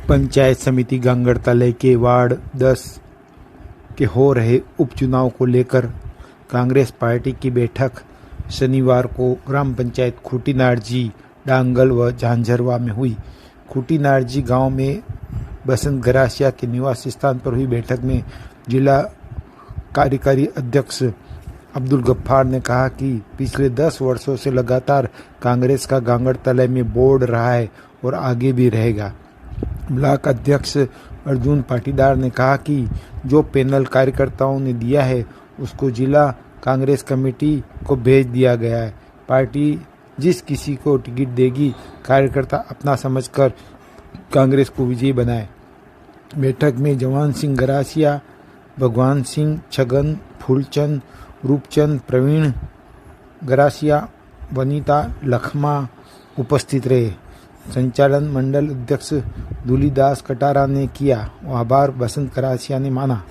पंचायत समिति गांगड़तले के वार्ड 10 के हो रहे उपचुनाव को लेकर कांग्रेस पार्टी की बैठक शनिवार को ग्राम पंचायत खूटीनारजी, डांगल व झांझरवा में हुई। खूटीनारजी गांव में बसंत गरासिया के निवास स्थान पर हुई बैठक में जिला कार्यकारी अध्यक्ष अब्दुल गफ्फार ने कहा कि पिछले 10 वर्षों से लगातार कांग्रेस का गांगड़तले में बोर्ड रहा है और आगे भी रहेगा। ब्लॉक अध्यक्ष अर्जुन पाटीदार ने कहा कि जो पैनल कार्यकर्ताओं ने दिया है उसको जिला कांग्रेस कमेटी को भेज दिया गया है। पार्टी जिस किसी को टिकट देगी कार्यकर्ता अपना समझकर कांग्रेस को विजयी बनाए। बैठक में जवान सिंह गरासिया, भगवान सिंह, छगन, फूलचंद, रूपचंद, प्रवीण गरासिया, वनीता लखमा उपस्थित रहे। संचालन मंडल अध्यक्ष दूलीदास कटारा ने किया। आभार बसंत गरासिया ने माना।